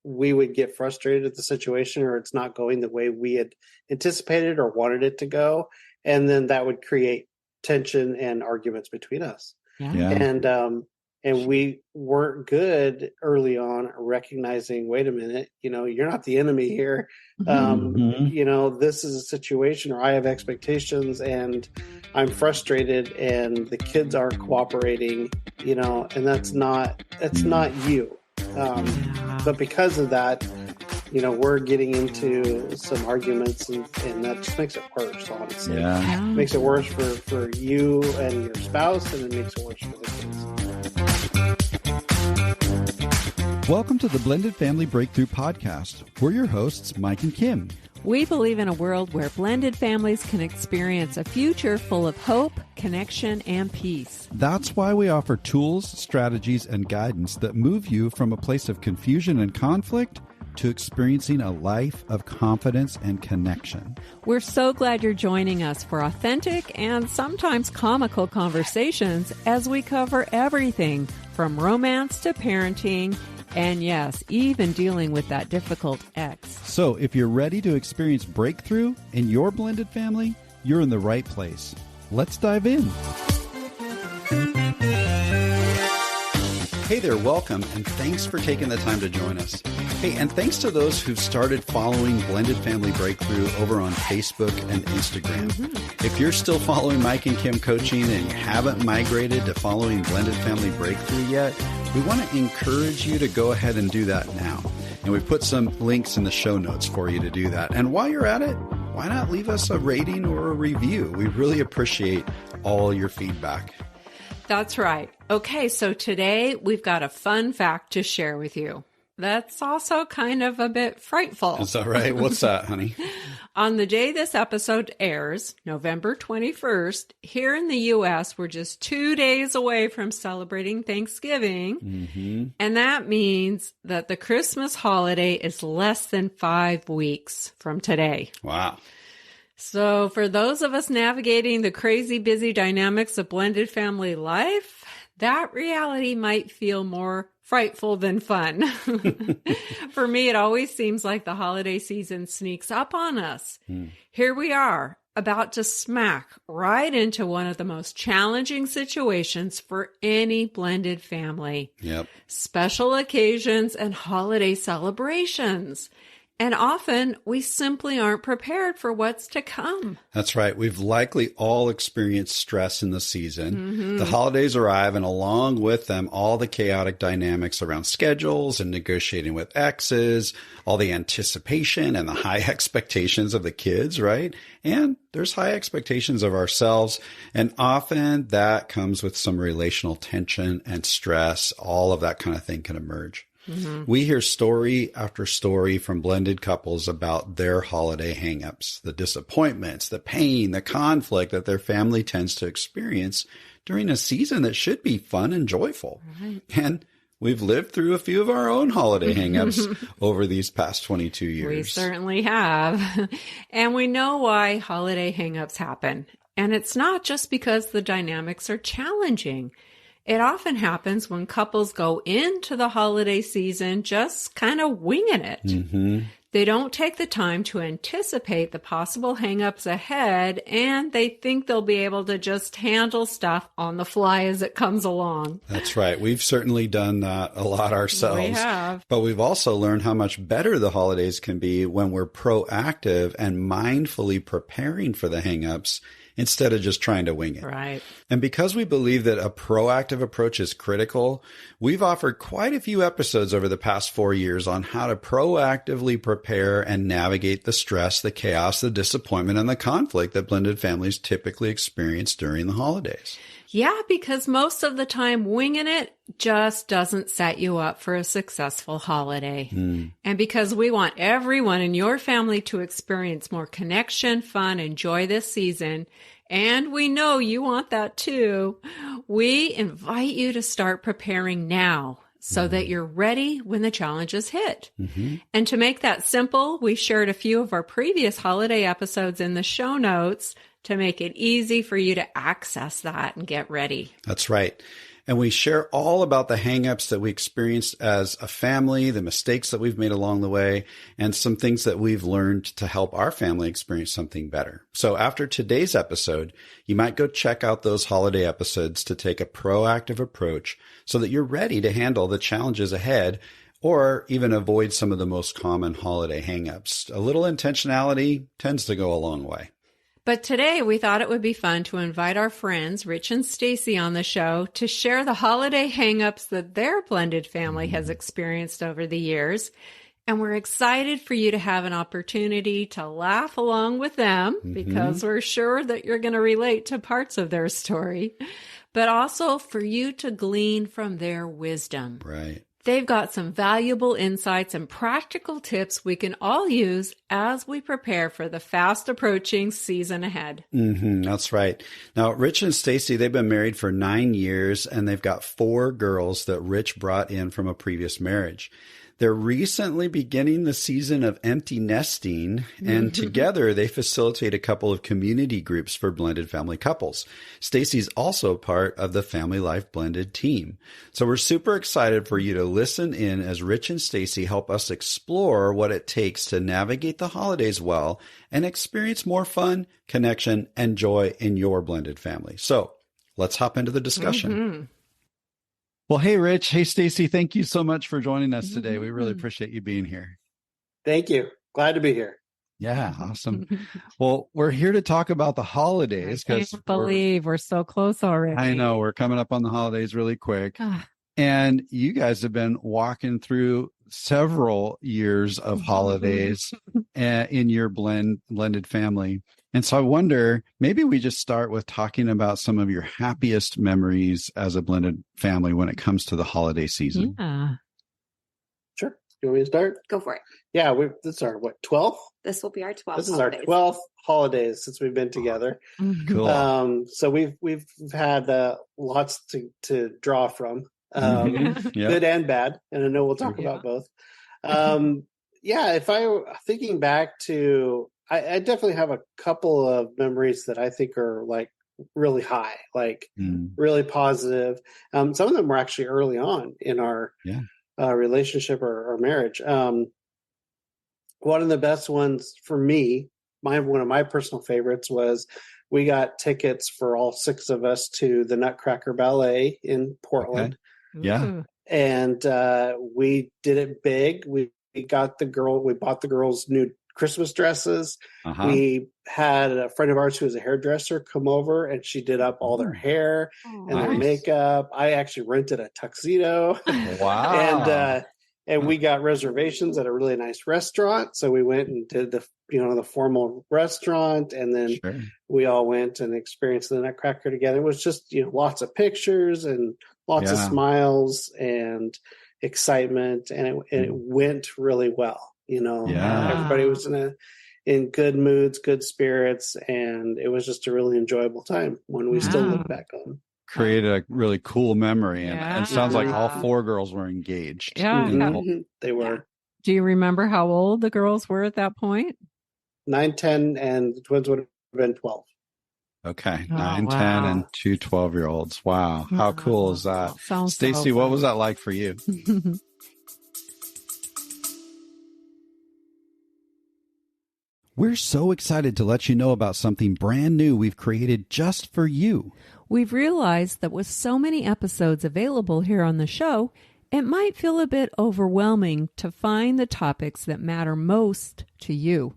we would get frustrated at the situation, or it's not going the way we had anticipated or wanted it to go. And then that would create tension and arguments between us. Yeah. And we weren't good early on recognizing, wait a minute, you're not the enemy here. This is a situation where I have expectations and I'm frustrated and the kids aren't cooperating, and that's not you. But because of that, we're getting into some arguments and that just makes it worse, honestly. Yeah. It makes it worse for you and your spouse, and it makes it worse for the kids. Welcome to the Blended Family Breakthrough Podcast. We're your hosts, Mike and Kim. We believe in a world where blended families can experience a future full of hope, connection, and peace. That's why we offer tools, strategies, and guidance that move you from a place of confusion and conflict to experiencing a life of confidence and connection. We're so glad you're joining us for authentic and sometimes comical conversations as we cover everything from romance to parenting, and yes, even dealing with that difficult ex. So if you're ready to experience breakthrough in your blended family, you're in the right place. Let's dive in. Hey there, welcome, and thanks for taking the time to join us. Hey, and thanks to those who've started following Blended Family Breakthrough over on Facebook and Instagram. If you're still following Mike and Kim Coaching and you haven't migrated to following Blended Family Breakthrough yet, we want to encourage you to go ahead and do that now. And we put some links in the show notes for you to do that. And while you're at it, why not leave us a rating or a review? We really appreciate all your feedback. That's right. Okay, so today we've got a fun fact to share with you. That's also kind of a bit frightful. Is that right? What's that, honey? On the day this episode airs, November 21st, here in the U.S., we're just 2 days away from celebrating Thanksgiving. And that means that the Christmas holiday is less than 5 weeks from today. Wow. So for those of us navigating the crazy busy dynamics of blended family life, that reality might feel more frightful than fun. For me, it always seems like the holiday season sneaks up on us. Here we are, about to smack right into one of the most challenging situations for any blended family. Special occasions and holiday celebrations. And often we simply aren't prepared for what's to come. That's right. We've likely all experienced stress in the season. The holidays arrive, and along with them, all the chaotic dynamics around schedules and negotiating with exes, all the anticipation and the high expectations of the kids, right? And there's high expectations of ourselves. And often that comes with some relational tension and stress. All of that kind of thing can emerge. We hear story after story from blended couples about their holiday hangups, the disappointments, the pain, the conflict that their family tends to experience during a season that should be fun and joyful. And we've lived through a few of our own holiday hangups over these past 22 years. We certainly have. And we know why holiday hangups happen. And it's not just because the dynamics are challenging. It often happens when couples go into the holiday season just kind of winging it. They don't take the time to anticipate the possible hangups ahead, and they think they'll be able to just handle stuff on the fly as it comes along. That's right. We've certainly done that a lot ourselves. We have. But we've also learned how much better the holidays can be when we're proactive and mindfully preparing for the hangups instead of just trying to wing it. Right. And because we believe that a proactive approach is critical, we've offered quite a few episodes over the past 4 years on how to proactively prepare and navigate the stress, the chaos, the disappointment, and the conflict that blended families typically experience during the holidays. Yeah, because most of the time winging it just doesn't set you up for a successful holiday. And because we want everyone in your family to experience more connection, fun, and joy this season, and we know you want that too, we invite you to start preparing now so that you're ready when the challenges hit. And to make that simple, we shared a few of our previous holiday episodes in the show notes to make it easy for you to access that and get ready. That's right. And we share all about the hangups that we experienced as a family, the mistakes that we've made along the way, and some things that we've learned to help our family experience something better. So after today's episode, you might go check out those holiday episodes to take a proactive approach so that you're ready to handle the challenges ahead or even avoid some of the most common holiday hangups. A little intentionality tends to go a long way. But today we thought it would be fun to invite our friends, Rich and Stacy, on the show to share the holiday hangups that their blended family has experienced over the years. And we're excited for you to have an opportunity to laugh along with them because we're sure that you're going to relate to parts of their story, but also for you to glean from their wisdom. Right. They've got some valuable insights and practical tips we can all use as we prepare for the fast approaching season ahead. That's right. Now, Rich and Stacy, they've been married for 9 years, and they've got 4 girls that Rich brought in from a previous marriage. They're recently beginning the season of empty nesting, and together they facilitate a couple of community groups for blended family couples. Stacy's also part of the Family Life Blended team. So we're super excited for you to listen in as Rich and Stacy help us explore what it takes to navigate the holidays well and experience more fun, connection, and joy in your blended family. So let's hop into the discussion. Well, hey, Rich. Hey, Stacy. Thank you so much for joining us today. We really appreciate you being here. Thank you. Glad to be here. Yeah, awesome. Well, we're here to talk about the holidays. I can't believe we're so close already. I know. We're coming up on the holidays really quick. And you guys have been walking through several years of holidays in your blended family. And so I wonder, maybe we just start with talking about some of your happiest memories as a blended family when it comes to the holiday season. Yeah. Sure. You want me to start? Go for it. Yeah, this is our, 12th? This will be our 12th. This is our 12th holidays since we've been together. Cool. So we've had lots to draw from, good and bad. And I know we'll talk about both. Thinking back to, I definitely have a couple of memories that I think are like really high, like really positive. Some of them were actually early on in our relationship or marriage. One of the best ones for me, one of my personal favorites was we got tickets for all 6 of us to the Nutcracker Ballet in Portland. Okay. Yeah. And we did it big. We bought the girls new Christmas dresses. We had a friend of ours who was a hairdresser come over, and she did up all their hair and their makeup. I actually rented a tuxedo. Wow. And we got reservations at a really nice restaurant. So we went and did the formal restaurant, and then we all went and experienced the Nutcracker together. It was just, lots of pictures and lots of smiles and excitement, and it went really well. Everybody was in good moods, good spirits, and it was just a really enjoyable time when we still look back on. Created a really cool memory, and it sounds like all 4 girls were engaged. They were. Do you remember how old the girls were at that point? 9, 10, and the twins would have been 12. Okay, 9, 10, and 2 12-year-olds. Wow, how cool is that? Stacy, what was that like for you? We're so excited to let you know about something brand new we've created just for you. We've realized that with so many episodes available here on the show, it might feel a bit overwhelming to find the topics that matter most to you.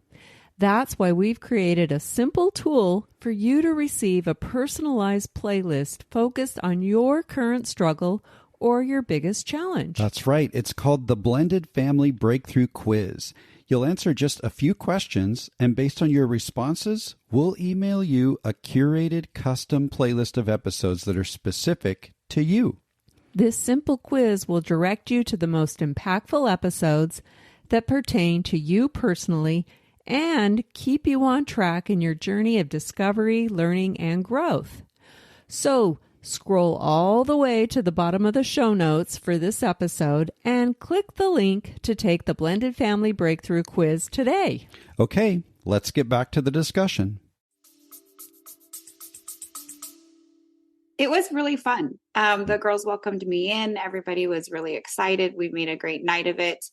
That's why we've created a simple tool for you to receive a personalized playlist focused on your current struggle or your biggest challenge. That's right. It's called the Blended Family Breakthrough Quiz. You'll answer just a few questions, and based on your responses, we'll email you a curated custom playlist of episodes that are specific to you. This simple quiz will direct you to the most impactful episodes that pertain to you personally and keep you on track in your journey of discovery, learning, and growth. So, scroll all the way to the bottom of the show notes for this episode and click the link to take the Blended Family Breakthrough Quiz today. Okay, let's get back to the discussion. It was really fun. The girls welcomed me in. Everybody was really excited. We made a great night of it.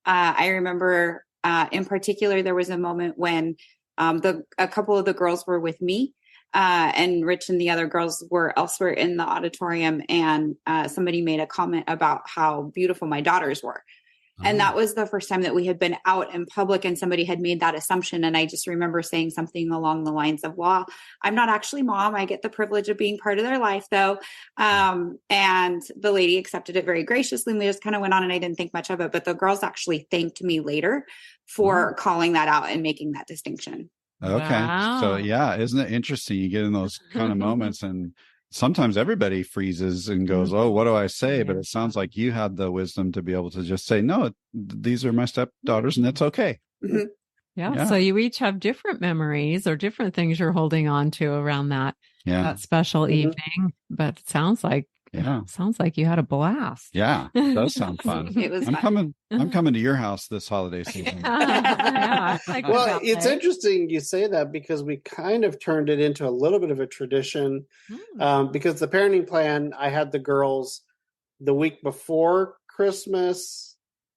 I remember in particular, there was a moment when a couple of the girls were with me and Rich and the other girls were elsewhere in the auditorium. And somebody made a comment about how beautiful my daughters were. And that was the first time that we had been out in public and somebody had made that assumption. And I just remember saying something along the lines of, well, I'm not actually mom. I get the privilege of being part of their life though. And the lady accepted it very graciously. And we just kind of went on and I didn't think much of it, but the girls actually thanked me later for calling that out and making that distinction. Okay. Wow. So yeah, isn't it interesting? You get in those kind of moments and sometimes everybody freezes and goes, oh, what do I say? But it sounds like you had the wisdom to be able to just say, no, these are my stepdaughters and that's okay. Mm-hmm. Yeah. So you each have different memories or different things you're holding on to around that special evening. But it sounds like you had a blast. Yeah, it does sound fun. It was fun. I'm coming to your house this holiday season. Well, it's interesting you say that because we kind of turned it into a little bit of a tradition because the parenting plan, I had the girls the week before Christmas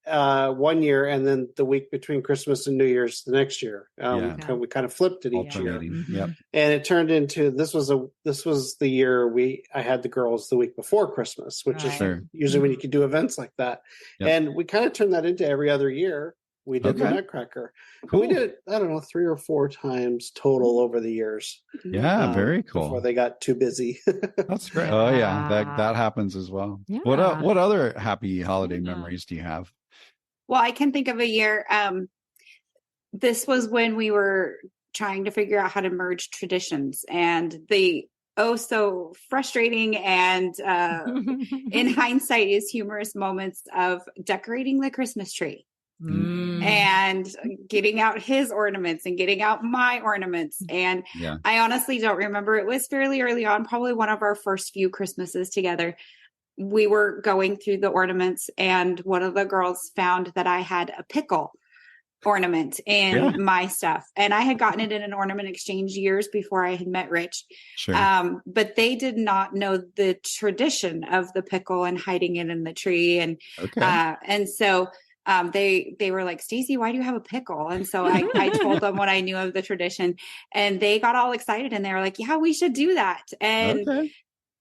1 year and then the week between Christmas and New Year's the next year. We kind of flipped it each year. Yep. And it turned into this was the year I had the girls the week before Christmas, which is usually when you can do events like that. Yep. And we kind of turned that into every other year. We did the Nutcracker. Cool. We did it, I don't know, 3 or 4 times total over the years. Yeah, very cool. Before they got too busy. That's great. Oh yeah, that happens as well. Yeah. What other happy holiday memories do you have? Well, I can think of a year. This was when we were trying to figure out how to merge traditions, and the so frustrating and in hindsight is humorous moments of decorating the Christmas tree. And getting out his ornaments and getting out my ornaments. And I honestly don't remember. It was fairly early on, probably one of our first few Christmases together. We were going through the ornaments and one of the girls found that I had a pickle ornament in my stuff. And I had gotten it in an ornament exchange years before I had met Rich. Sure. But they did not know the tradition of the pickle and hiding it in the tree. And so they were like, Stacy, why do you have a pickle? And so I told them what I knew of the tradition and they got all excited and they were like, yeah, we should do that. And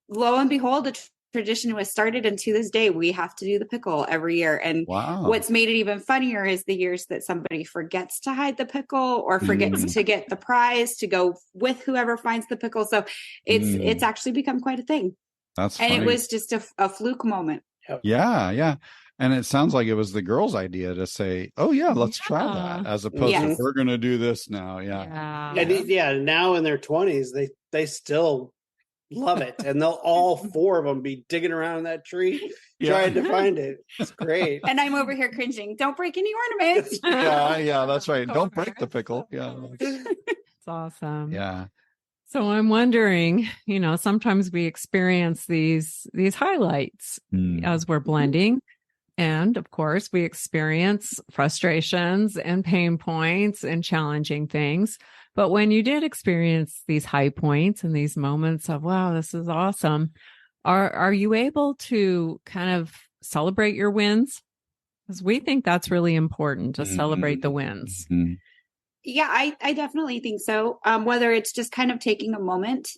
lo and behold, the tradition was started. And to this day, we have to do the pickle every year. And what's made it even funnier is the years that somebody forgets to hide the pickle or forgets to get the prize to go with whoever finds the pickle. So it's actually become quite a thing. That's funny. And it was just a fluke moment. Yeah. And it sounds like it was the girls' idea to say, oh, yeah, let's try that as opposed to we're going to do this now. And now in their 20s, they still love it. And they'll all 4 of them be digging around in that tree trying to find it. It's great. And I'm over here cringing. Don't break any ornaments. Yeah, that's right. Don't break the pickle. Yeah. It's awesome. Yeah. So I'm wondering, sometimes we experience these highlights as we're blending. And of course, we experience frustrations and pain points and challenging things. But when you did experience these high points and these moments of, wow, this is awesome, are you able to kind of celebrate your wins? Because we think that's really important to celebrate the wins. Yeah, I definitely think so. Whether it's just kind of taking a moment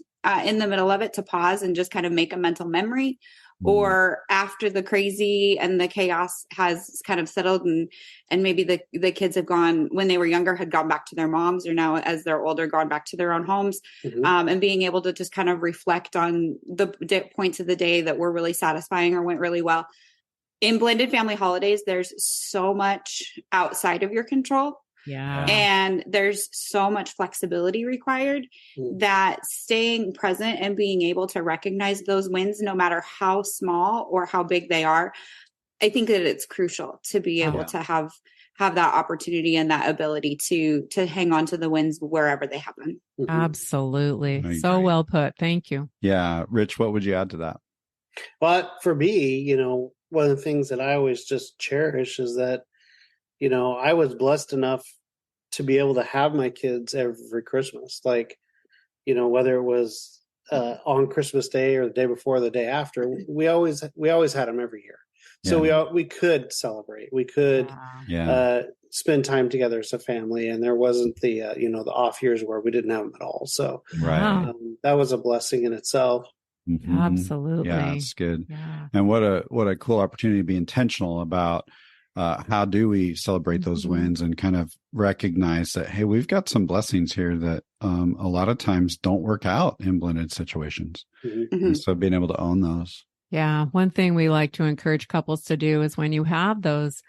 in the middle of it to pause and just kind of make a mental memory, or after the crazy and the chaos has kind of settled and maybe the kids have gone, when they were younger, had gone back to their moms, or now as they're older, gone back to their own homes, and being able to just kind of reflect on the points of the day that were really satisfying or went really well. In blended family holidays, there's so much outside of your control. Yeah. And there's so much flexibility required that staying present and being able to recognize those wins, no matter how small or how big they are, I think that it's crucial to be able to have that opportunity and that ability to hang on to the wins wherever they happen. Absolutely. So well put. Thank you. Yeah. Rich, what would you add to that? But for me, one of the things that I always just cherish is that I was blessed enough to be able to have my kids every Christmas, whether it was on Christmas Day or the day before, or the day after. We always had them every year. So we could celebrate. We could spend time together as a family, and there wasn't the the off years where we didn't have them at all. So that was a blessing in itself. Mm-hmm. Absolutely. Yeah, it's good. Yeah. And what a cool opportunity to be intentional about how do we celebrate those wins and kind of recognize that, hey, we've got some blessings here that a lot of times don't work out in blended situations. Mm-hmm. And so being able to own those. Yeah. One thing we like to encourage couples to do is when you have those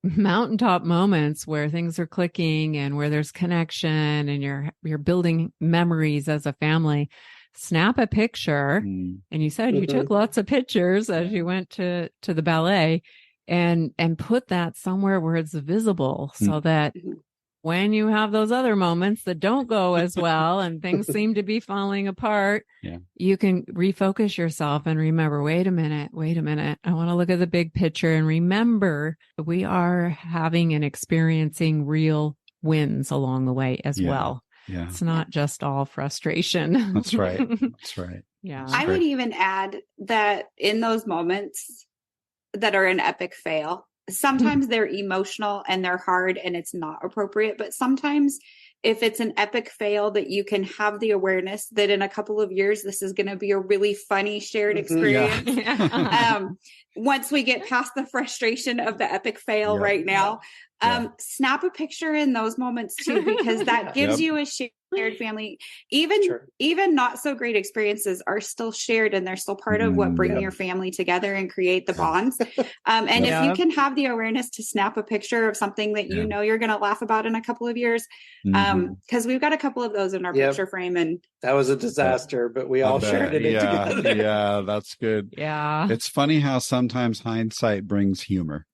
mountaintop moments where things are clicking and where there's connection and you're building memories as a family, snap a picture. And you said you took lots of pictures as you went to the ballet, and put that somewhere where it's visible so that when you have those other moments that don't go as well and things seem to be falling apart, you can refocus yourself and remember, wait a minute. I want to look at the big picture and remember that we are having and experiencing real wins along the way as well. Yeah. It's not just all frustration. That's right. That's right. Yeah. I would even add that in those moments that are an epic fail, sometimes they're emotional and they're hard and it's not appropriate. But sometimes if it's an epic fail, that you can have the awareness that in a couple of years, this is going to be a really funny shared experience. Once we get past the frustration of the epic fail right now, snap a picture in those moments too, because that gives you a shared family. Even not so great experiences are still shared, and they're still part of what bring your family together and create the bonds. And if you can have the awareness to snap a picture of something that you know you're going to laugh about in a couple of years, because we've got a couple of those in our picture frame, and that was a disaster, but we all shared it together. Yeah, that's good. Yeah, it's funny how sometimes hindsight brings humor.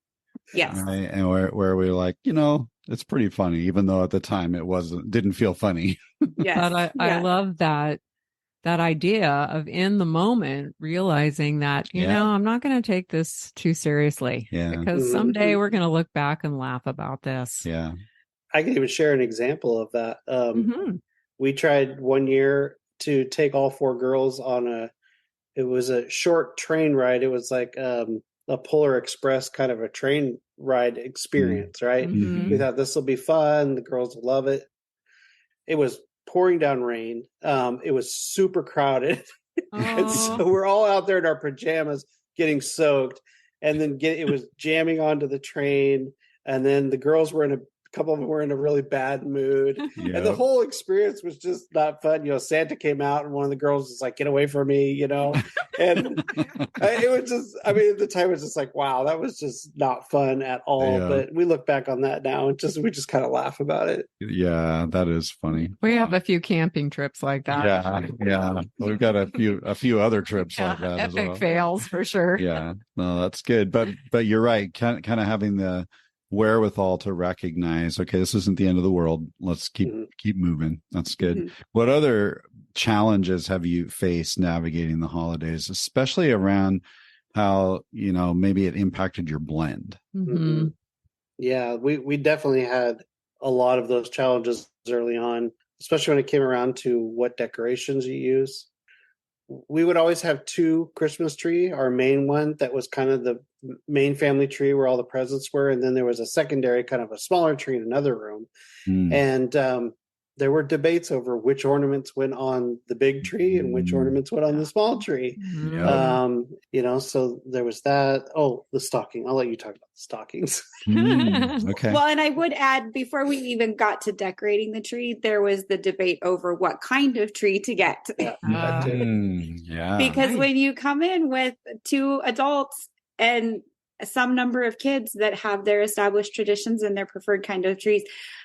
Yes. Right? And where we're like, it's pretty funny, even though at the time didn't feel funny. Yes. But I love that idea of in the moment realizing that, I'm not going to take this too seriously because someday we're going to look back and laugh about this. Yeah. I can even share an example of that. We tried one year to take all 4 girls on it was a short train ride. It was like, a Polar Express kind of a train ride experience, right? We thought this will be fun. The girls will love it. It was pouring down rain. It was super crowded. And so we're all out there in our pajamas getting soaked, and then it was jamming onto the train. And then the girls were a couple of them were in a really bad mood. And the whole experience was just not fun. Santa came out and one of the girls was like, get away from me, and it was just, at the time it was just like, wow, that was just not fun at all. But we look back on that now and we just kind of laugh about it. Yeah, that is funny. We have a few camping trips like that. Yeah. We've got a few other trips like that as well. Epic fails for sure. Yeah, no, that's good. But you're right. Kind of having the wherewithal to recognize, okay, this isn't the end of the world. Let's keep moving. That's good. What other challenges have you faced navigating the holidays, especially around how, maybe it impacted your blend? Yeah, we definitely had a lot of those challenges early on, especially when it came around to what decorations you use. We would always have 2 Christmas tree, our main one that was kind of the main family tree where all the presents were. And then there was a secondary kind of a smaller tree in another room. And there were debates over which ornaments went on the big tree and which ornaments went on the small tree. So there was that. Oh, the stocking. I'll let you talk about the stockings. Okay. Well, and I would add, before we even got to decorating the tree, there was the debate over what kind of tree to get. Because when you come in with 2 adults and some number of kids that have their established traditions and their preferred kind of trees,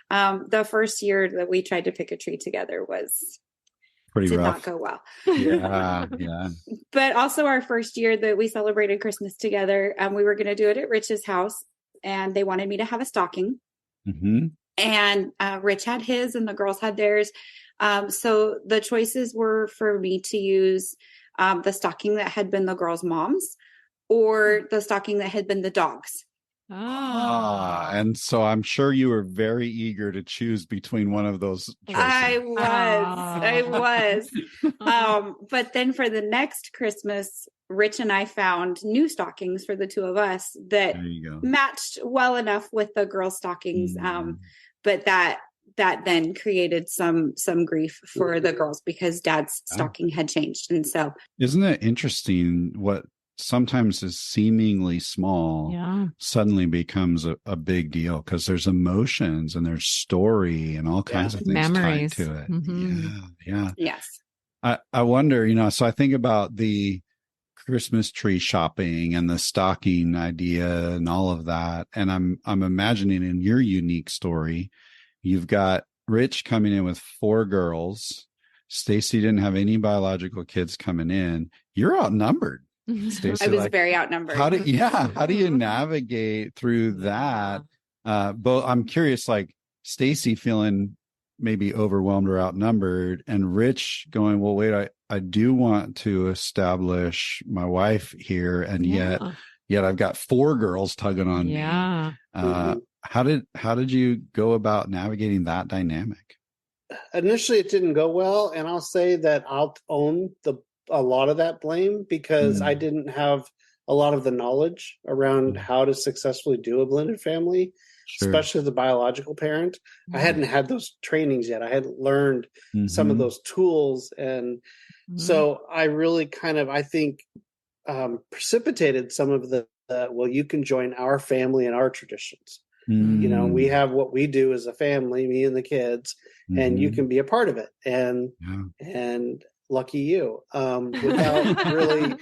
the first year that we tried to pick a tree together did rough. Not go well. Yeah. But also our first year that we celebrated Christmas together, we were going to do it at Rich's house, and they wanted me to have a stocking. And Rich had his and the girls had theirs. So the choices were for me to use the stocking that had been the girls' moms, or the stocking that had been the dogs. And so I'm sure you were very eager to choose between one of those choices. I was. But then for the next Christmas, Rich and I found new stockings for the two of us that matched well enough with the girl stockings. But that then created some grief for the girls because Dad's stocking had changed. And so, isn't it interesting what sometimes is seemingly small suddenly becomes a big deal because there's emotions and there's story and all kinds of things memories tied to it. Yes. I wonder, so I think about the Christmas tree shopping and the stocking idea and all of that. And I'm imagining in your unique story, you've got Rich coming in with 4 girls. Stacy didn't have any biological kids coming in. You're outnumbered. Stacey, I was very outnumbered. How do you navigate through that? But I'm curious, like Stacy feeling maybe overwhelmed or outnumbered, and Rich going, well, wait, I do want to establish my wife here, and yet I've got 4 girls tugging on me. How did you go about navigating that dynamic? Initially, it didn't go well, and I'll say that I'll own a lot of that blame because I didn't have a lot of the knowledge around how to successfully do a blended family, especially the biological parent. I hadn't had those trainings yet. I hadn't learned some of those tools. And so I really I think, precipitated some of well, you can join our family and our traditions. We have what we do as a family, me and the kids, and you can be a part of it. And lucky you, without really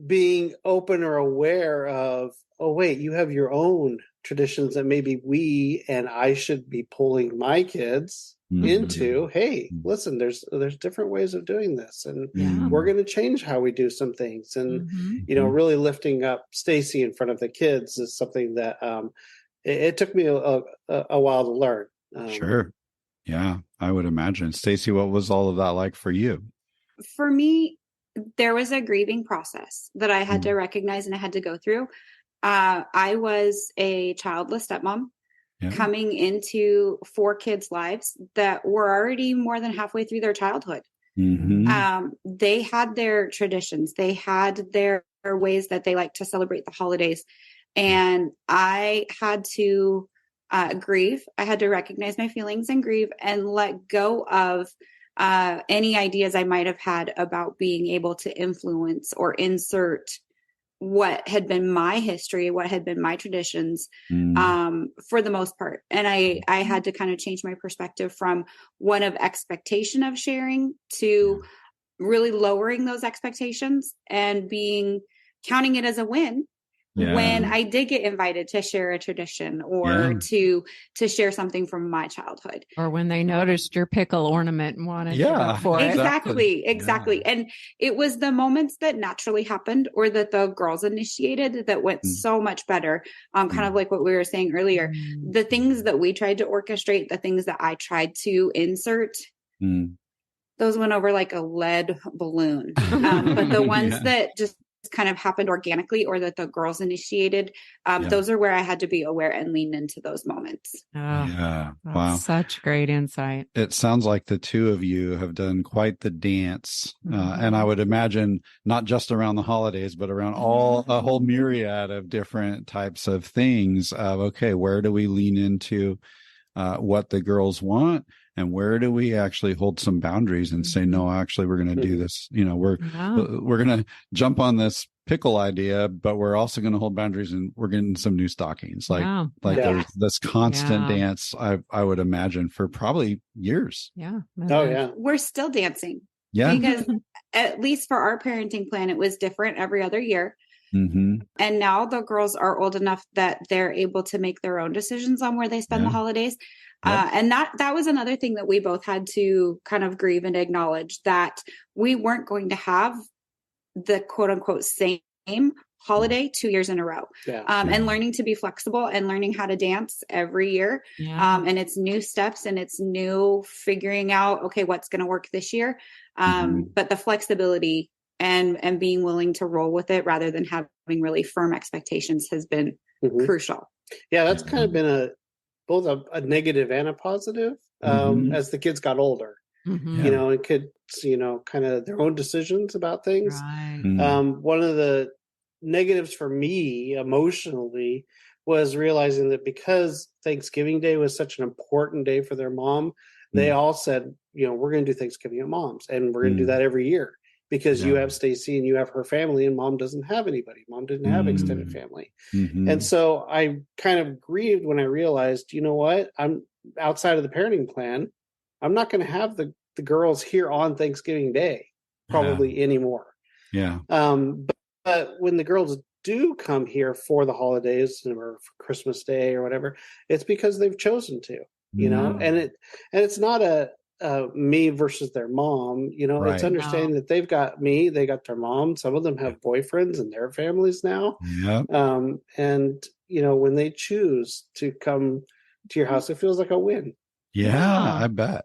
being open or aware of, oh, wait, you have your own traditions that maybe we and I should be pulling my kids into. Hey, listen, there's different ways of doing this, and we're going to change how we do some things. And, really lifting up Stacy in front of the kids is something that it took me a while to learn. Sure. Yeah, I would imagine. Stacy, what was all of that like for you? For me, there was a grieving process that I had to recognize and I had to go through. I was a childless stepmom coming into 4 kids' lives that were already more than halfway through their childhood. They had their traditions. They had their ways that they like to celebrate the holidays. And I had to grieve. I had to recognize my feelings and grieve and let go of any ideas I might have had about being able to influence or insert what had been my history, what had been my traditions, for the most part. And I had to kind of change my perspective from one of expectation of sharing to really lowering those expectations and counting it as a win. When I did get invited to share a tradition or to share something from my childhood. Or when they noticed your pickle ornament and wanted to go for it. Exactly. And it was the moments that naturally happened or that the girls initiated that went so much better. Kind of like what we were saying earlier, the things that we tried to orchestrate, the things that I tried to insert, those went over like a lead balloon. But the ones that just kind of happened organically or that the girls initiated, those are where I had to be aware and lean into those moments. Wow. Such great insight. It sounds like the two of you have done quite the dance. And I would imagine not just around the holidays, but around a whole myriad of different types of things of, okay, where do we lean into what the girls want? And where do we actually hold some boundaries and say, no, actually, we're going to do this. We're going to jump on this pickle idea, but we're also going to hold boundaries and we're getting some new stockings. There's this constant dance, I would imagine, for probably years. We're still dancing. Because at least for our parenting plan, it was different every other year. And now the girls are old enough that they're able to make their own decisions on where they spend the holidays. And that was another thing that we both had to kind of grieve and acknowledge, that we weren't going to have the quote unquote same holiday 2 years in a row. And learning to be flexible and learning how to dance every year. And it's new steps and it's new figuring out, okay, what's going to work this year. But the flexibility and being willing to roll with it rather than having really firm expectations has been crucial. Yeah, that's kind of been both a negative and a positive as the kids got older. You know, and kids, you know, kind of their own decisions about things. Right. One of the negatives for me emotionally was realizing that because Thanksgiving Day was such an important day for their mom, they all said, you know, we're going to do Thanksgiving at Mom's, and we're going to do that every year because you have Stacy and you have her family, and Mom doesn't have anybody. Mom didn't have extended family. And so I kind of grieved when I realized, you know what, I'm outside of the parenting plan. I'm not going to have the girls here on Thanksgiving Day probably anymore. Yeah. But when the girls do come here for the holidays or for Christmas Day or whatever, it's because they've chosen to, you know, and it's not a me versus their mom, you know, it's understanding that they've got me, they got their mom. Some of them have boyfriends and their families now. And, you know, when they choose to come to your house, it feels like a win. Yeah, I bet.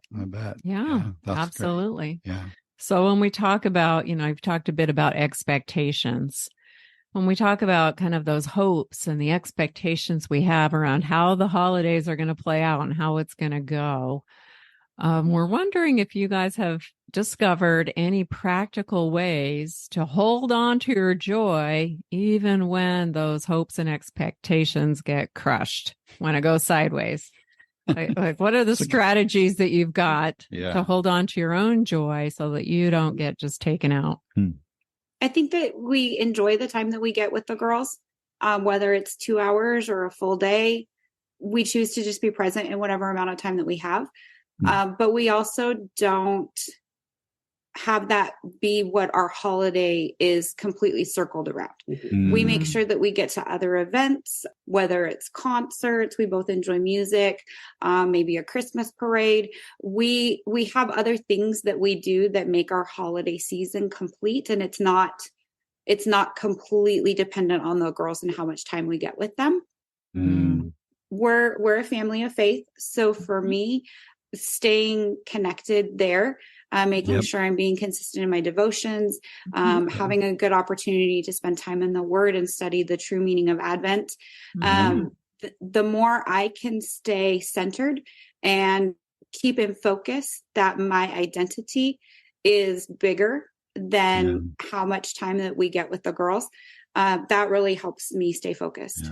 Yeah, that's absolutely. Great. Yeah. So when we talk about, you know, I've talked a bit about expectations. When we talk about kind of those hopes and the expectations we have around how the holidays are going to play out and how it's going to go, we're wondering if you guys have discovered any practical ways to hold on to your joy, even when those hopes and expectations get crushed, when it goes sideways. Like, what are the strategies that you've got to hold on to your own joy so that you don't get just taken out? I think that we enjoy the time that we get with the girls, whether it's 2 hours or a full day. We choose to just be present in whatever amount of time that we have. But we also don't have that be what our holiday is completely circled around. We make sure that we get to other events, whether it's concerts, we both enjoy music, maybe a Christmas parade. We have other things that we do that make our holiday season complete, and it's not completely dependent on the girls and how much time we get with them. We're a family of faith, so for me, staying connected there, making sure I'm being consistent in my devotions, having a good opportunity to spend time in the Word and study the true meaning of Advent. The more I can stay centered and keep in focus that my identity is bigger than how much time that we get with the girls, that really helps me stay focused.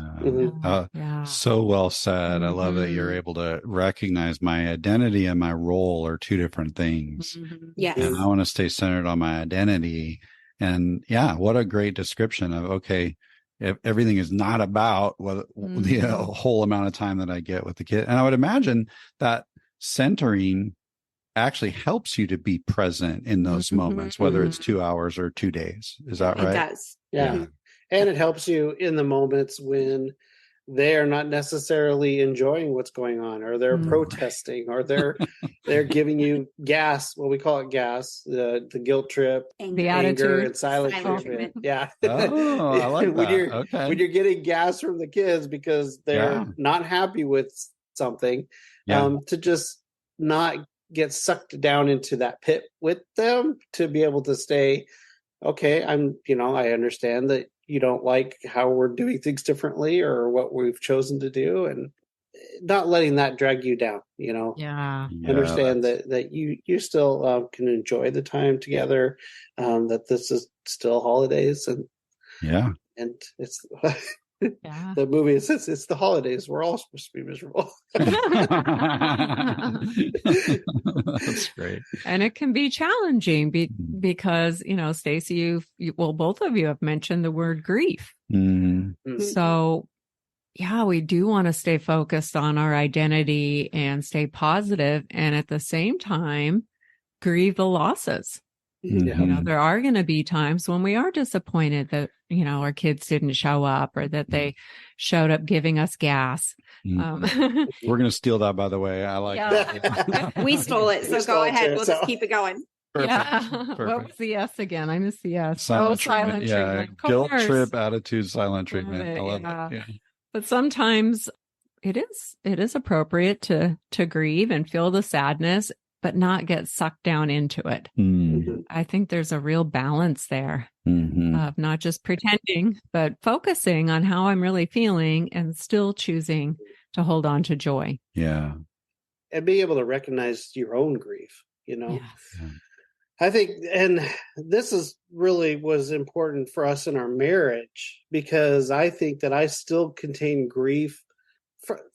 So well said. I love that you're able to recognize my identity and my role are two different things. Yes. And I want to stay centered on my identity. And what a great description of, okay, if everything is not about the whole amount of time that I get with the kid. And I would imagine that centering actually helps you to be present in those moments, whether it's 2 hours or 2 days. Is that right? It does. Yeah. And it helps you in the moments when they are not necessarily enjoying what's going on, or they're protesting, or they're giving you gas. Well, we call it gas, the guilt trip, anger and silent treatment. Yeah. Oh, I like that. When you're getting gas from the kids because they're not happy with something, to just not get sucked down into that pit with them, to be able to stay, okay, I understand that you don't like how we're doing things differently or what we've chosen to do, and not letting that drag you down, understand that you still can enjoy the time together, that this is still holidays, and it's the movie says it's the holidays, we're all supposed to be miserable. That's great. And it can be challenging because, Stacy, both of you have mentioned the word grief. So we do want to stay focused on our identity and stay positive, and at the same time grieve the losses. There are going to be times when we are disappointed that, our kids didn't show up, or that they showed up giving us gas. We're going to steal that, by the way. I like that. We stole it. So go ahead. We'll just keep it going. Perfect. What was the S again? I missed the S. Silent treatment. treatment. Guilt trip, attitude, silent treatment. I love it. But sometimes it is appropriate to grieve and feel the sadness, but not get sucked down into it. Mm-hmm. I think there's a real balance there of not just pretending, but focusing on how I'm really feeling and still choosing to hold on to joy. Yeah. And be able to recognize your own grief, Yes. Yeah. I think, and this is really was important for us in our marriage, because I think that I still contain grief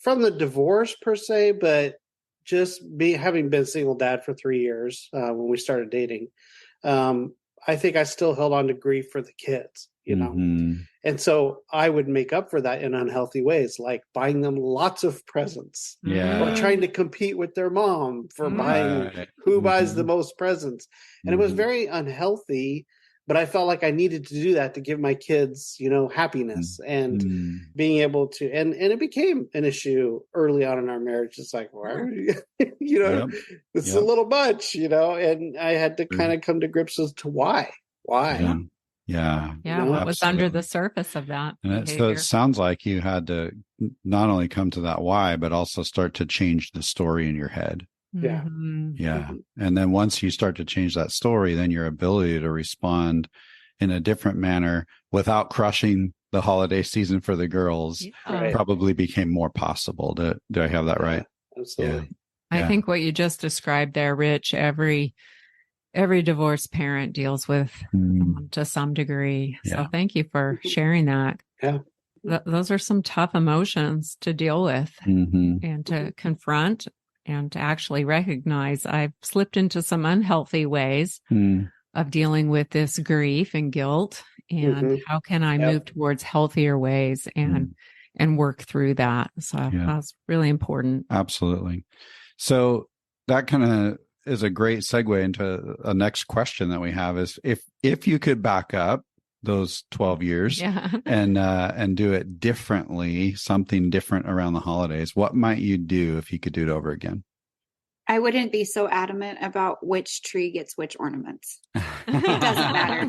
from the divorce per se, but just having been single dad for 3 years when we started dating, I think I still held on to grief for the kids, and so I would make up for that in unhealthy ways, like buying them lots of presents, or trying to compete with their mom for buying who buys the most presents. And it was very unhealthy, but I felt like I needed to do that to give my kids, happiness and being able to, and it became an issue early on in our marriage. It's like, why are you, it's a little much, and I had to kind of come to grips as to why. Yeah. What was under the surface of that so it sounds like you had to not only come to that why, but also start to change the story in your head. Yeah. Yeah. And then once you start to change that story, then your ability to respond in a different manner without crushing the holiday season for the girls probably became more possible. Do I have that right? Absolutely. I think what you just described there, Rich, every divorced parent deals with to some degree. So thank you for sharing that. Yeah. Those are some tough emotions to deal with and to confront and to actually recognize I've slipped into some unhealthy ways of dealing with this grief and guilt. And how can I move towards healthier ways and work through that? So that's really important. Absolutely. So that kind of is a great segue into a next question that we have is if you could back up those 12 years and do it differently, something different around the holidays, what might you do if you could do it over again? I wouldn't be so adamant about which tree gets which ornaments. It doesn't matter.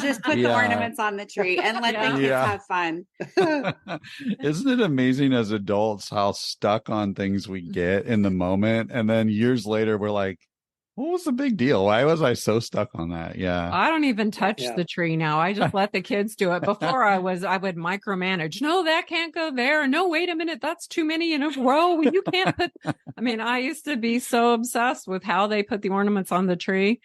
Just put the ornaments on the tree and let the kids have fun. Isn't it amazing as adults how stuck on things we get in the moment? And then years later, we're like, what was the big deal? Why was I so stuck on that? Yeah. I don't even touch the tree now. I just let the kids do it. Before I would micromanage. No, that can't go there. No, wait a minute. That's too many in a row. You can't put, I used to be so obsessed with how they put the ornaments on the tree.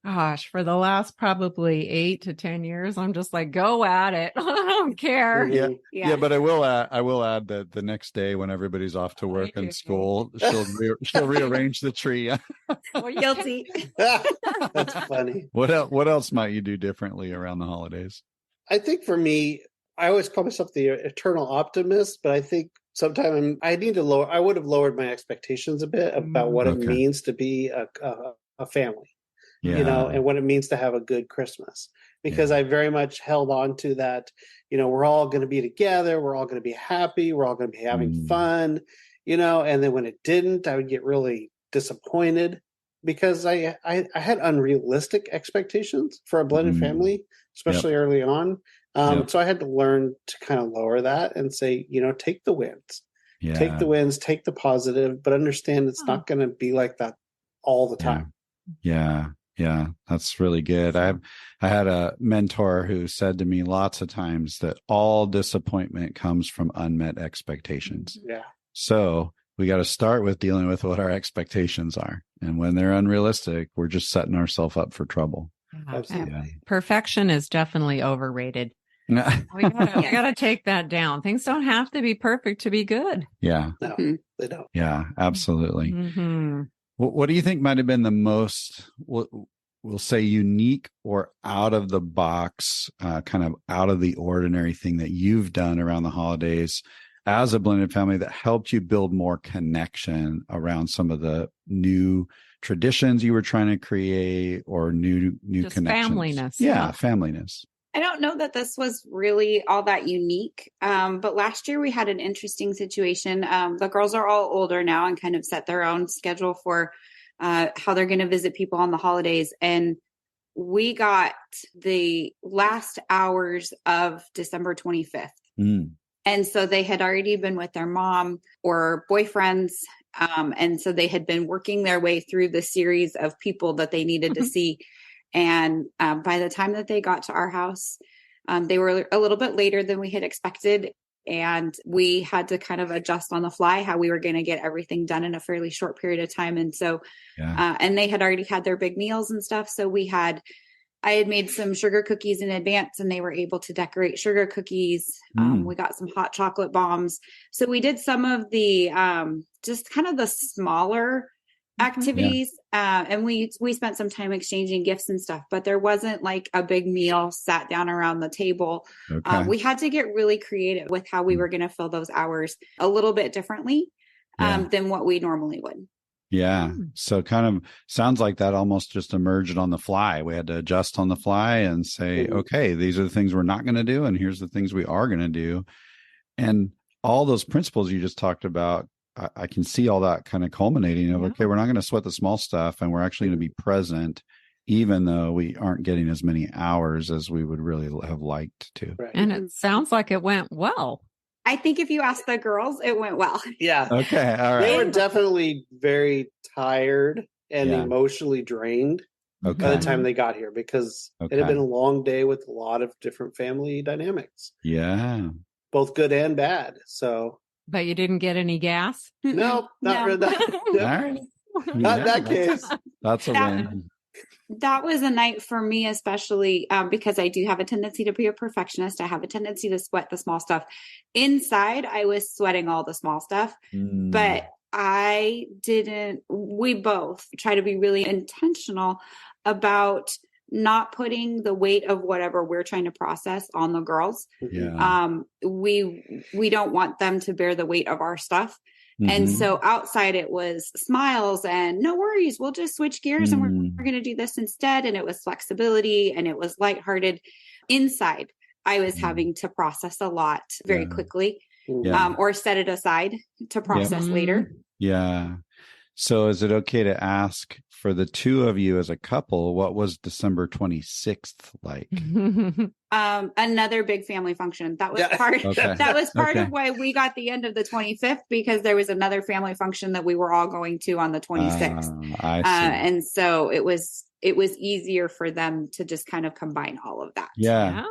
Gosh, for the last probably 8 to 10 years, I'm just like, go at it. I don't care. Yeah. But I will add that the next day when everybody's off to work and school, she'll rearrange the tree. Well, guilty. That's funny. What else might you do differently around the holidays? I think for me, I always call myself the eternal optimist, but I think sometimes I would have lowered my expectations a bit about what it means to be a family. And what it means to have a good Christmas, because I very much held on to that, we're all going to be together. We're all going to be happy. We're all going to be having fun, and then when it didn't, I would get really disappointed because I had unrealistic expectations for a blended family, especially early on. So I had to learn to kind of lower that and say, take the wins, take the positive, but understand it's not going to be like that all the time. Yeah, that's really good. I had a mentor who said to me lots of times that all disappointment comes from unmet expectations. Yeah. So we got to start with dealing with what our expectations are. And when they're unrealistic, we're just setting ourselves up for trouble. Absolutely. Yeah. Perfection is definitely overrated. We gotta take that down. Things don't have to be perfect to be good. Yeah. No, they don't. Yeah, absolutely. What do you think might have been the most, we'll say, unique or out of the box, kind of out of the ordinary thing that you've done around the holidays as a blended family that helped you build more connection around some of the new traditions you were trying to create or new just connections? Familyness. Yeah, familyness. I don't know that this was really all that unique, but last year we had an interesting situation. The girls are all older now and kind of set their own schedule for how they're going to visit people on the holidays. And we got the last hours of December 25th. And so they had already been with their mom or boyfriends And so they had been working their way through the series of people that they needed to see. And by the time that they got to our house, they were a little bit later than we had expected. And we had to kind of adjust on the fly how we were going to get everything done in a fairly short period of time. And so, and they had already had their big meals and stuff. So I had made some sugar cookies in advance and they were able to decorate sugar cookies. We got some hot chocolate bombs. So we did some of the, just kind of the smaller activities. And we spent some time exchanging gifts and stuff, but there wasn't like a big meal sat down around the table. We had to get really creative with how we were going to fill those hours a little bit differently than what we normally would. Yeah. So kind of sounds like that almost just emerged on the fly. We had to adjust on the fly and say, okay, these are the things we're not going to do. And here's the things we are going to do. And all those principles you just talked about, I can see all that kind of culminating of, okay, we're not going to sweat the small stuff and we're actually going to be present, even though we aren't getting as many hours as we would really have liked to. Right. And it sounds like it went well. I think if you ask the girls, it went well. Yeah. Okay. All right. They were definitely very tired and emotionally drained by the time they got here because it had been a long day with a lot of different family dynamics. Yeah. Both good and bad. So. But you didn't get any gas? No, not really. All right. Not that case. That's a win. That was a night for me, especially because I do have a tendency to be a perfectionist. I have a tendency to sweat the small stuff. Inside, I was sweating all the small stuff, but I didn't. We both try to be really intentional about not putting the weight of whatever we're trying to process on the girls. Yeah. We don't want them to bear the weight of our stuff. And so outside it was smiles and no worries. We'll just switch gears and we're going to do this instead. And it was flexibility and it was lighthearted. Inside, I was having to process a lot very quickly or set it aside to process later. Yeah. So is it okay to ask for the two of you as a couple, what was December 26th like? Another big family function. That was part of why we got the end of the 25th, because there was another family function that we were all going to on the 26th. I see. And so it was easier for them to just kind of combine all of that. Yeah.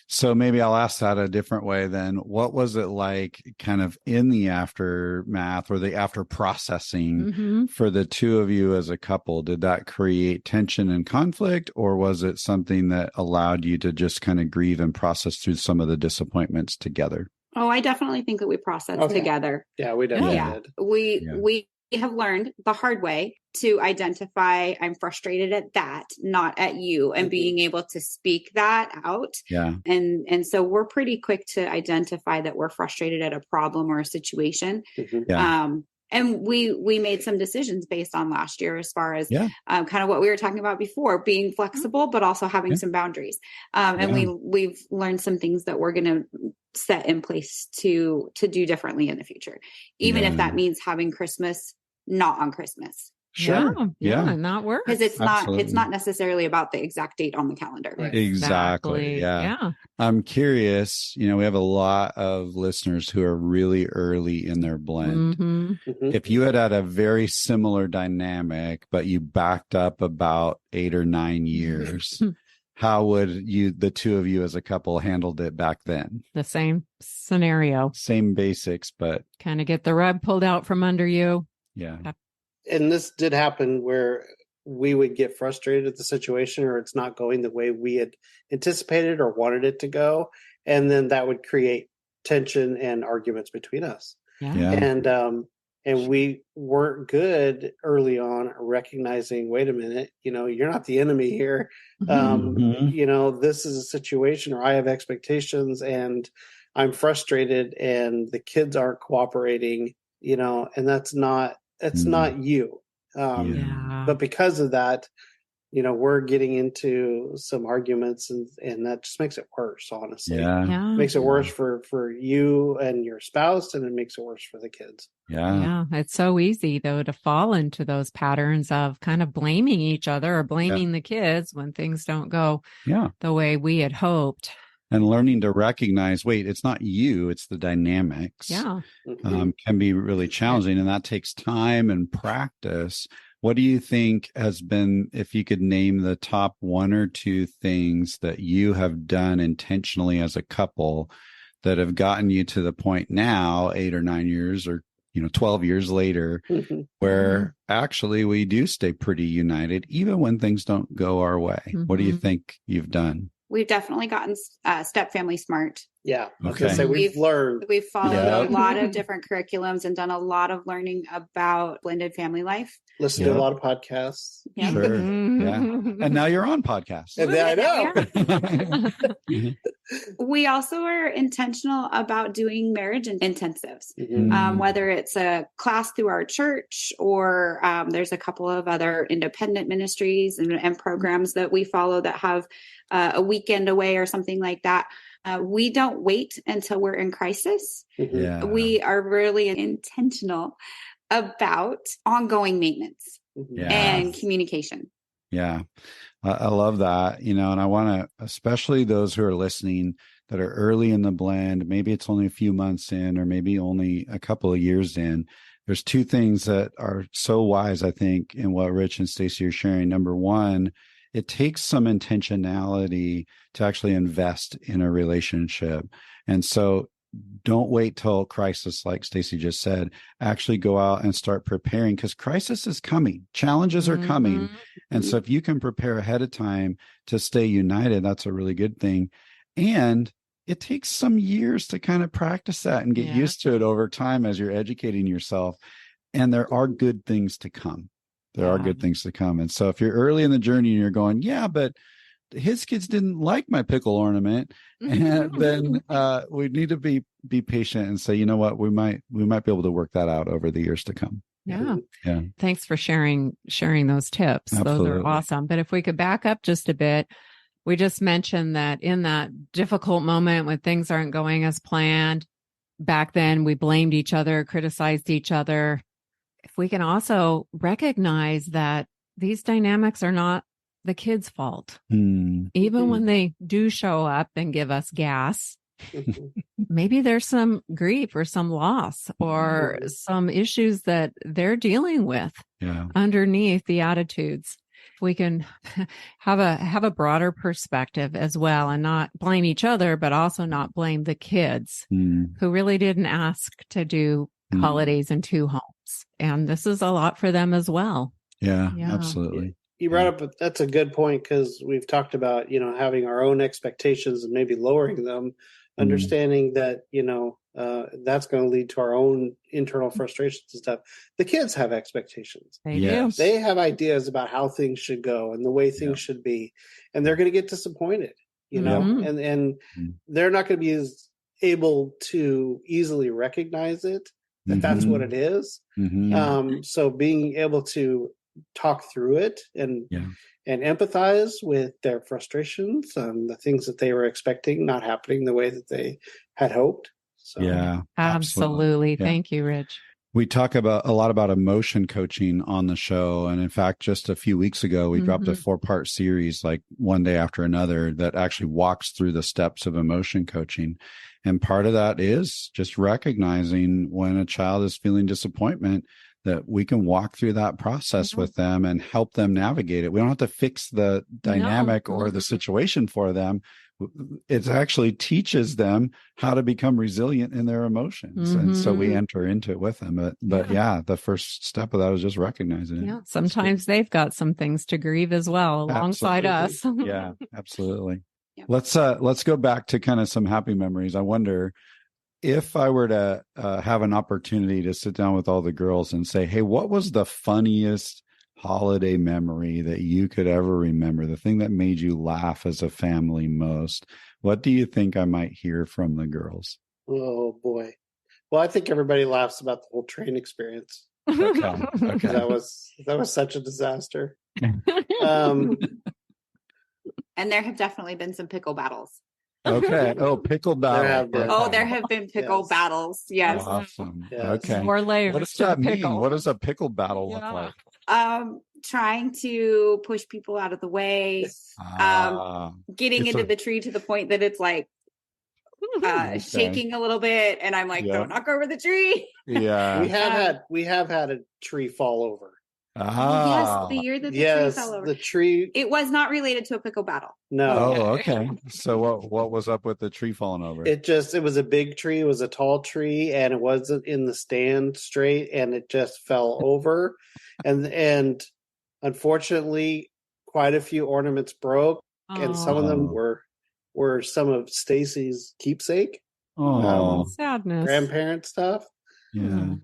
So maybe I'll ask that a different way then. What was it like kind of in the aftermath or the after processing for the two of you as a couple? Did that create tension and conflict, or was it something that allowed you to just kind of grieve and process through some of the disappointments together? Oh, I definitely think that we processed together. Yeah, we definitely did. We have learned the hard way to identify I'm frustrated at that, not at you, and being able to speak that out. Yeah. And so we're pretty quick to identify that we're frustrated at a problem or a situation. And we made some decisions based on last year as far as kind of what we were talking about before, being flexible, but also having some boundaries. And we've learned some things that we're going to set in place to do differently in the future, even if that means having Christmas not on Christmas. Sure. Yeah. And that works. Because it's not necessarily about the exact date on the calendar. Right. Exactly. Yeah. I'm curious, we have a lot of listeners who are really early in their blend. If you had a very similar dynamic, but you backed up about 8 or 9 years, how would the two of you as a couple handled it back then? The same scenario. Same basics, but kind of get the rug pulled out from under you. Yeah. And this did happen where we would get frustrated at the situation, or it's not going the way we had anticipated or wanted it to go. And then that would create tension and arguments between us. And we weren't good early on recognizing, wait a minute, you're not the enemy here. This is a situation where I have expectations and I'm frustrated and the kids aren't cooperating, and that's not you. But because of that, we're getting into some arguments and that just makes it worse, honestly. Makes it worse for you and your spouse, and it makes it worse for the kids. It's so easy though to fall into those patterns of kind of blaming each other or blaming the kids when things don't go the way we had hoped. and learning to recognize, wait, it's not you, it's the dynamics. Yeah. Can be really challenging, and that takes time and practice. What do you think has been, if you could name the top one or two things that you have done intentionally as a couple that have gotten you to the point now, 8 or 9 years or 12 years later, where actually we do stay pretty united, even when things don't go our way? What do you think you've done? We've definitely gotten step family smart. Yeah. I was Okay. gonna say we've learned. We've followed a lot of different curriculums and done a lot of learning about blended family life. Listened to a lot of podcasts. Yeah. Sure. Yeah. And now you're on podcasts. I know. We also are intentional about doing marriage intensives, whether it's a class through our church or there's a couple of other independent ministries and programs that we follow that have a weekend away or something like that. We don't wait until we're in crisis. Yeah. We are really intentional about ongoing maintenance and communication. Yeah. I love that, and I want to, especially those who are listening that are early in the blend, maybe it's only a few months in, or maybe only a couple of years in. There's two things that are so wise, I think, in what Rich and Stacy are sharing. Number one, it takes some intentionality to actually invest in a relationship. And so don't wait till crisis, like Stacy just said. Actually go out and start preparing, because crisis is coming. Challenges are coming. And so if you can prepare ahead of time to stay united, that's a really good thing. And it takes some years to kind of practice that and get used to it over time as you're educating yourself. And there are good things to come. There are good things to come. And so if you're early in the journey and you're going, but his kids didn't like my pickle ornament, and then we need to be patient and say, you know what, we might be able to work that out over the years to come. Yeah. Thanks for sharing those tips. Absolutely. Those are awesome. But if we could back up just a bit, we just mentioned that in that difficult moment when things aren't going as planned, back then we blamed each other, criticized each other. If we can also recognize that these dynamics are not the kids' fault, even when they do show up and give us gas, maybe there's some grief or some loss or some issues that they're dealing with underneath the attitudes. We can have a broader perspective as well, and not blame each other, but also not blame the kids who really didn't ask to do holidays in two homes. And this is a lot for them as well. Yeah. Absolutely. You brought up, that's a good point, because we've talked about, having our own expectations and maybe lowering them, understanding that, that's going to lead to our own internal frustrations and stuff. The kids have expectations. They do. They have ideas about how things should go and the way things should be, and they're going to get disappointed, and they're not going to be as able to easily recognize it, that's what it is. So being able to talk through it and empathize with their frustrations and the things that they were expecting not happening the way that they had hoped. So absolutely. Thank you, Rich. We talk a lot about emotion coaching on the show. And in fact, just a few weeks ago, we dropped a 4-part series, like one day after another, that actually walks through the steps of emotion coaching. And part of that is just recognizing when a child is feeling disappointment, that we can walk through that process with them and help them navigate it. We don't have to fix the dynamic or the situation for them. It actually teaches them how to become resilient in their emotions. And so we enter into it with them. But the first step of that is just recognizing it. Yeah. Sometimes they've got some things to grieve as well alongside us. Yeah, absolutely. Let's go back to kind of some happy memories. I wonder, if I were to have an opportunity to sit down with all the girls and say, hey, what was the funniest holiday memory that you could ever remember? The thing that made you laugh as a family most? What do you think I might hear from the girls? Oh, boy. Well, I think everybody laughs about the whole train experience. Okay. That was such a disaster. And there have definitely been some pickle battles. Okay. Oh, pickle battle. There have been pickle battles. Yes. Awesome. Yes. Okay. More layers. What does that mean? What does a pickle battle look like? Trying to push people out of the way, getting into the tree to the point that it's like shaking a little bit, and I'm like, don't knock over the tree. Yeah. We have had a tree fall over. Yes, the year that the tree fell over. The tree. It was not related to a pickle battle. No. Oh, okay. So what was up with the tree falling over? It was a big tree. It was a tall tree, and it wasn't in the stand straight, and it just fell over. And unfortunately, quite a few ornaments broke, and some of them were some of Stacy's keepsake. Sadness. Grandparent stuff. Yeah.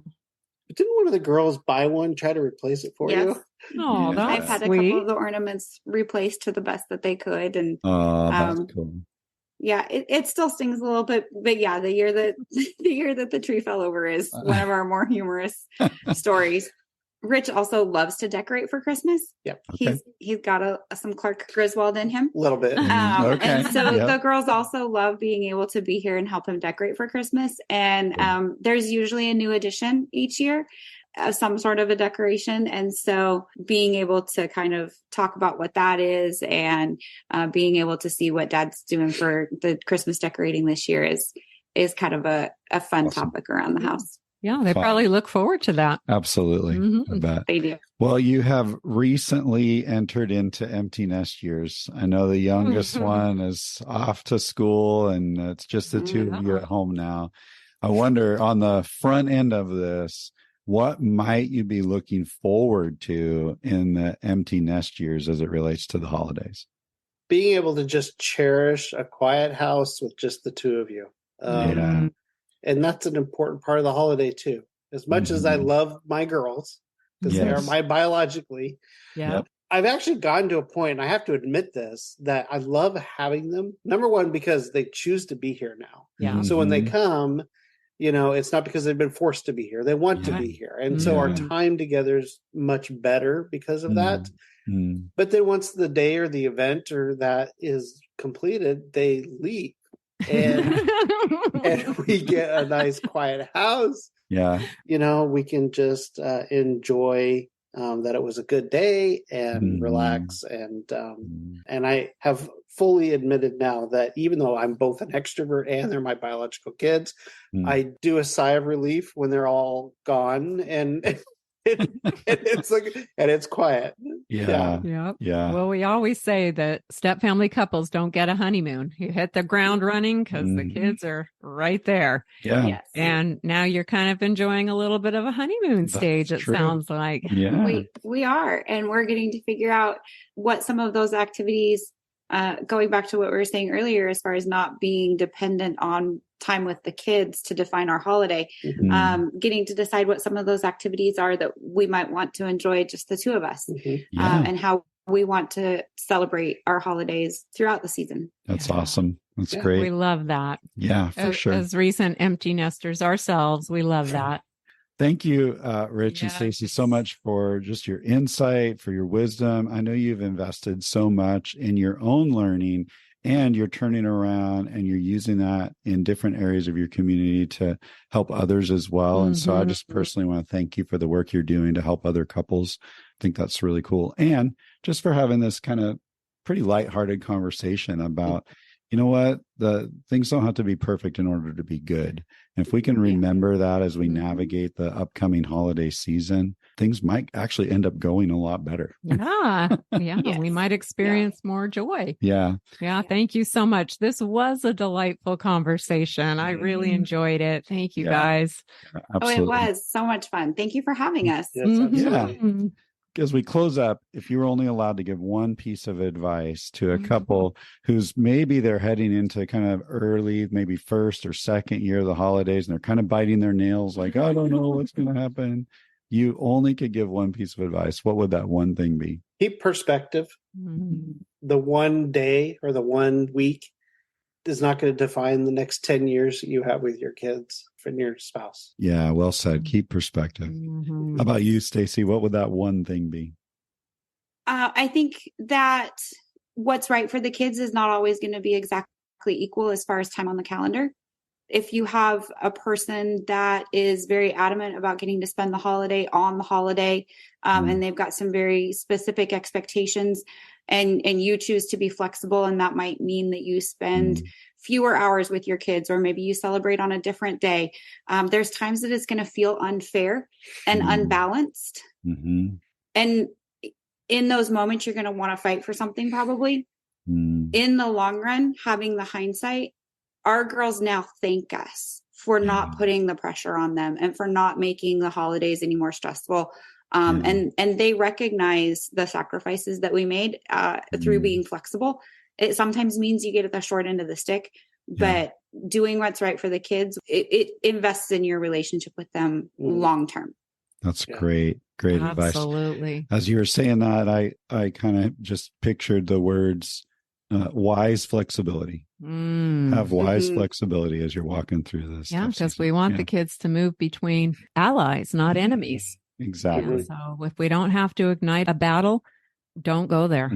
Didn't one of the girls buy one, try to replace it for you? Oh, Yeah. I've had a couple of the ornaments replaced to the best that they could, and that's cool. Yeah, it still stings a little bit, but yeah, the year that the tree fell over is one of our more humorous stories. Rich also loves to decorate for Christmas. Yep. Okay. He's got some Clark Griswold in him. A little bit. Okay. And so the girls also love being able to be here and help him decorate for Christmas. And there's usually a new addition each year, some sort of a decoration. And so being able to kind of talk about what that is and being able to see what Dad's doing for the Christmas decorating this year is kind of a fun topic around the house. Yeah, they probably look forward to that. Absolutely. I bet. They do. Well, you have recently entered into empty nest years. I know the youngest one is off to school, and it's just the two of you at home now. I wonder, on the front end of this, what might you be looking forward to in the empty nest years as it relates to the holidays? Being able to just cherish a quiet house with just the two of you. And that's an important part of the holiday too. As much as I love my girls, because they are my biologically, I've actually gotten to a point, and I have to admit this, that I love having them. Number one, because they choose to be here now. Yeah. So when they come, it's not because they've been forced to be here. They want to be here. And so our time together is much better because of that. But then once the day or the event or that is completed, they leave. And we get a nice quiet house. Yeah. We can just enjoy that it was a good day and relax. And I have fully admitted now that even though I'm both an extrovert and they're my biological kids, I do a sigh of relief when they're all gone and it's quiet. Yeah. Well, we always say that step family couples don't get a honeymoon. You hit the ground running because the kids are right there. Yeah. Yes. And now you're kind of enjoying a little bit of a honeymoon stage. It sounds like. Yeah. We are, and we're getting to figure out what some of those activities. Going back to what we were saying earlier, as far as not being dependent on time with the kids to define our holiday, getting to decide what some of those activities are that we might want to enjoy just the two of us, and how we want to celebrate our holidays throughout the season. That's awesome. That's great. We love that. Yeah, for sure. As recent empty nesters ourselves, we love that. Thank you, Rich and Stacy, so much for just your insight, for your wisdom. I know you've invested so much in your own learning, and you're turning around and you're using that in different areas of your community to help others as well. And so I just personally want to thank you for the work you're doing to help other couples. I think that's really cool. And just for having this kind of pretty lighthearted conversation about, you know what, the things don't have to be perfect in order to be good. And if we can remember that as we navigate the upcoming holiday season, things might actually end up going a lot better. We might experience more joy. Yeah. Thank you so much. This was a delightful conversation. I really enjoyed it. Thank you guys. Absolutely. It was so much fun. Thank you for having us. Yeah. As we close up, if you were only allowed to give one piece of advice to a couple who's maybe they're heading into kind of early, maybe first or second year of the holidays, and they're kind of biting their nails like, I don't know what's going to happen. You only could give one piece of advice. What would that one thing be? Keep perspective. The one day or the 1 week is not going to define the next 10 years that you have with your kids and your spouse. Yeah, well said. Keep perspective. How about you, Stacy? What would that one thing be? I think that what's right for the kids is not always going to be exactly equal as far as time on the calendar. If you have a person that is very adamant about getting to spend the holiday on the holiday, and they've got some very specific expectations, and you choose to be flexible, and that might mean that you spend fewer hours with your kids, or maybe you celebrate on a different day. There's times that it's going to feel unfair and unbalanced. And in those moments, you're going to want to fight for something probably. In the long run, having the hindsight, our girls now thank us for not putting the pressure on them and for not making the holidays any more stressful. And they recognize the sacrifices that we made through being flexible. It sometimes means you get at the short end of the stick, but doing what's right for the kids, it invests in your relationship with them long term. That's great. Great advice. Absolutely. As you were saying that, I kind of just pictured the words wise flexibility. Have wise flexibility as you're walking through this. Yeah, because we want the kids to move between allies, not enemies. Exactly. So if we don't have to ignite a battle, don't go there.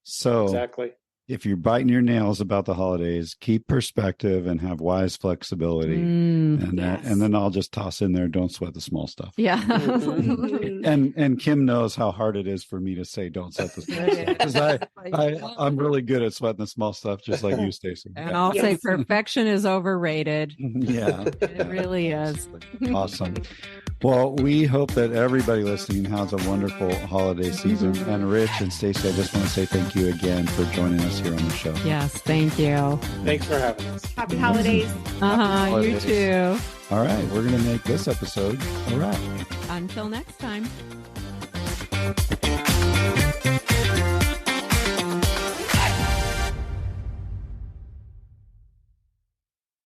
So exactly. If you're biting your nails about the holidays, keep perspective and have wise flexibility. And then I'll just toss in there, don't sweat the small stuff. Yeah. And Kim knows how hard it is for me to say don't sweat the small stuff. Because I'm really good at sweating the small stuff, just like you, Stacy. And I'll say perfection is overrated. It really is. Awesome. Well, we hope that everybody listening has a wonderful holiday season. And Rich and Stacy, I just want to say thank you again for joining us here on the show. Yes, thank you. Thanks for having us. Happy holidays. You too. All right, we're going to make this episode a wrap. Until next time.